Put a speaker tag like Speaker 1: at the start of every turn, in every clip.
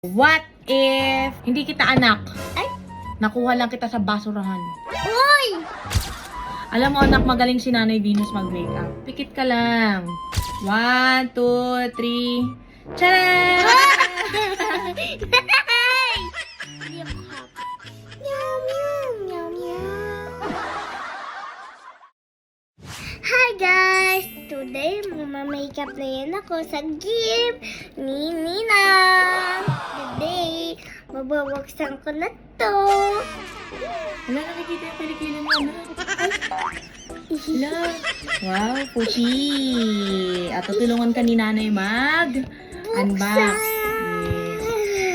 Speaker 1: What if hindi kita anak?
Speaker 2: Ay!
Speaker 1: Nakuha lang kita sa basurahan.
Speaker 2: Uy!
Speaker 1: Alam mo anak, magaling si Nanay Venus mag-makeup. Pikit ka lang. 1, 2, 3. Tcharam!
Speaker 2: Hindi ako happy. Meow, meow, meow, meow. Hi guys! Today, makeup na yan ako sa gift ni Nina. Today, mabawagsan ko na to.
Speaker 1: Wala, nakikita yung kilikili mo, anak. Wala. Wow, pusi. At tutulungan ka ni Nanay mag-unbox. Yes. Sige.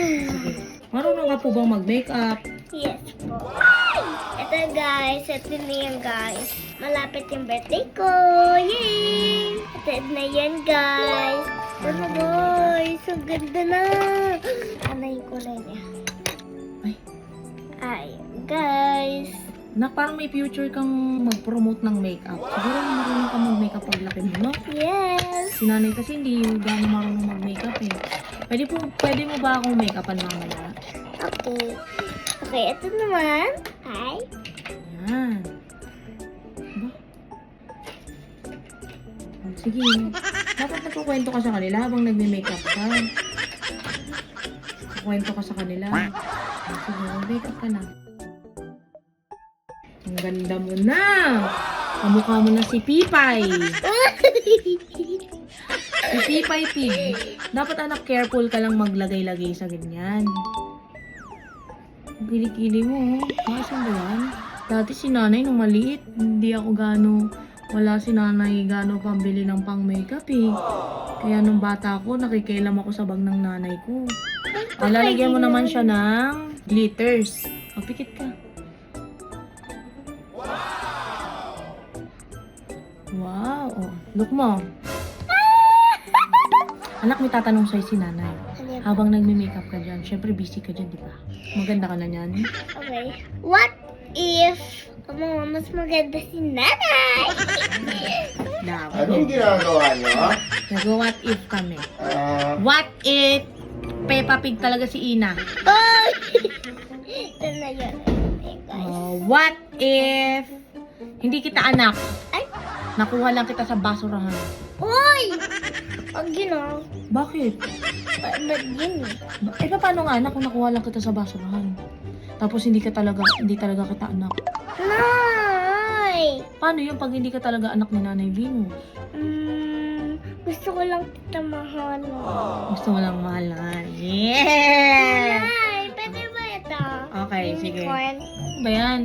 Speaker 1: Marunong ka po bang mag-makeup?
Speaker 2: Yes po. Ito guys, ito na yan guys. Malapit yung birthday ko. Yay! Ito na yan guys. Ano guys, ang ganda na. Ano yung kulay niya?
Speaker 1: Ay,
Speaker 2: Ay, guys.
Speaker 1: anak, parang may future kang mag-promote ng makeup. Siguro marunong ka mag-makeup paglaki mo, no?
Speaker 2: Yes.
Speaker 1: Si Nanay kasi hindi gano'ng marunong mag-makeup eh. Pwede mo ba akong make-upan mamaya?
Speaker 2: Okay. Okay, ito naman. Hi.
Speaker 1: Yan. Ba? Oh, sige. Dapat nagkukwento ka sa kanila habang nagme-makeup ka. Kwento ka sa kanila. Oh, sige, mag-makeup ka na. Ang ganda mo na! Kamukha mo na si Pipay. Si Pipay Pig. Dapat anak, careful ka lang maglagay-lagay sa ganyan. Ang kilikili mo, saan ba yan? Dati si Nanay nung maliit, hindi ako wala si Nanay pambili ng pang makeup eh. Kaya nung bata ako, nakikialam ako sa bag ng nanay ko. Lalagyan mo naman siya ng glitters. O, pikit ka. Wow, oh, look mo. Anak, may tatanong sa'yo si Nanay. Habang nagme-makeup ka dyan, syempre busy ka dyan, di ba? Maganda ka na yan.
Speaker 2: Okay. What if mas maganda si Nanay?
Speaker 1: Dapat.
Speaker 3: Anong ginagawa nyo?
Speaker 1: Nag-what if kami.
Speaker 3: Ah,
Speaker 1: What if Peppa Pig talaga si Ina?
Speaker 2: Oy! Ito na yun. Okay, guys.
Speaker 1: What if hindi kita anak?
Speaker 2: Ay!
Speaker 1: Nakuha lang kita sa basurahan.
Speaker 2: Uy! Pag yun
Speaker 1: Bakit?
Speaker 2: ba't yun eh?
Speaker 1: Eh, paano nga anak kung nakuha lang kita sa basurahan? Tapos hindi talaga kita anak.
Speaker 2: Nay!
Speaker 1: Paano yun pag hindi ka talaga anak ni Nanay Venus?
Speaker 2: Gusto ko lang kita mahal.
Speaker 1: Gusto mo lang mahalan. Yeah!
Speaker 2: Nay, pwede ba ito?
Speaker 1: Okay, sige.
Speaker 2: Unicorn.
Speaker 1: Ano ba yan?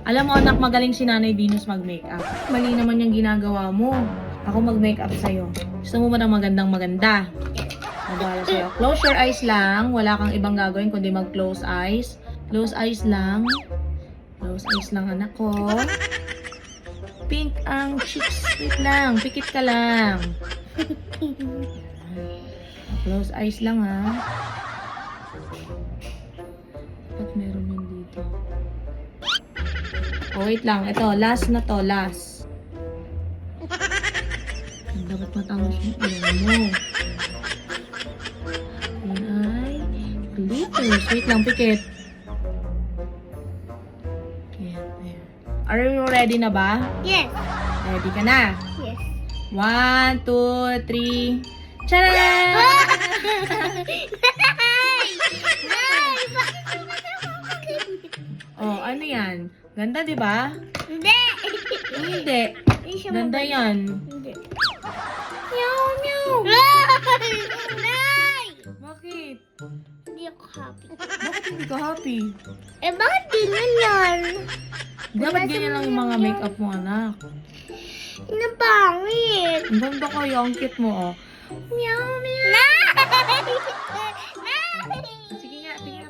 Speaker 1: Alam mo anak, magaling si Nanay Venus mag-makeup. Mali naman yung ginagawa mo. Ako mag-makeup sa'yo. Gusto mo ba ng magandang-maganda? Magwala sa'yo. Close your eyes lang. Wala kang ibang gagawin kundi mag-close eyes. Close eyes lang. Close eyes lang anak ko. Pink ang cheeks. Wait lang. Pikit ka lang. Close eyes lang ha. Dapat meron yun dito. Oh, wait lang. Ito, last na to. Last. Dapat matangos yung ilong mo. Yan ay glitters. Wait lang, pikit. Ayan, ayan. Are you ready na ba?
Speaker 2: Yes.
Speaker 1: Ready ka na?
Speaker 2: Yes.
Speaker 1: 1, 2, 3. Tcharam!
Speaker 2: Nay!
Speaker 1: Oh, ano yan? Ganda, di ba?
Speaker 2: Hindi!
Speaker 1: Hindi.
Speaker 2: Hindi siya
Speaker 1: Ganda
Speaker 2: maganda.
Speaker 1: yan.
Speaker 2: Hindi.
Speaker 1: Meow, meow.
Speaker 2: Nay!
Speaker 1: Bakit?
Speaker 2: Hindi ako happy.
Speaker 1: Bakit hindi ka happy?
Speaker 2: Eh, bakit ganyan yan?
Speaker 1: Dapat ganyan lang yung mga makeup mo, anak.
Speaker 2: Napangit.
Speaker 1: Ang ganda kaya, ang cute mo, oh. Meow, meow.
Speaker 2: Nay!
Speaker 1: Sige nga, sige nga.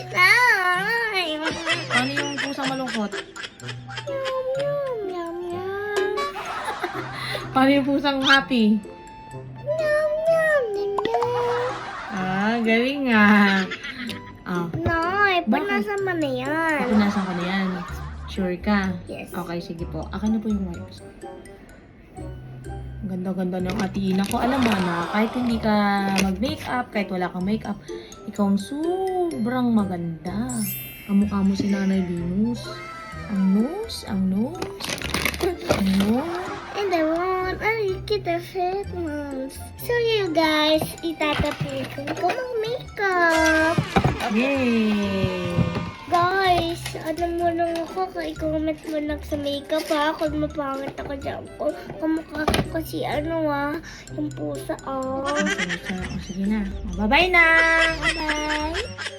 Speaker 2: Nay!
Speaker 1: Paano yung pusang malungkot? Paano yung pusang happy? Ah, galing nga. Ah,
Speaker 2: Nay,
Speaker 1: Bakit?
Speaker 2: panasan mo na yan.
Speaker 1: punasan ko na yan. Sure ka?
Speaker 2: Yes.
Speaker 1: Okay, sige po. Akin na po yung wipes. Ganda-ganda ng Ate Ina ko. Alam mo na, kahit hindi ka mag-makeup, kahit wala kang makeup, ikaw ang sobrang maganda. Kamukha mo si Nanay Venus. Ang nose, ang nose, ang nose.
Speaker 2: And I want a little fit moms. So you guys, itatapusin ko mag-makeup.
Speaker 1: Yay!
Speaker 2: Guys, ano mo lang ako, i-comment mo lang sa makeup ha, kung mapangit ako dyan po. Kamukha ko si yung pusa
Speaker 1: Sige na. Bye-bye na!
Speaker 2: Bye!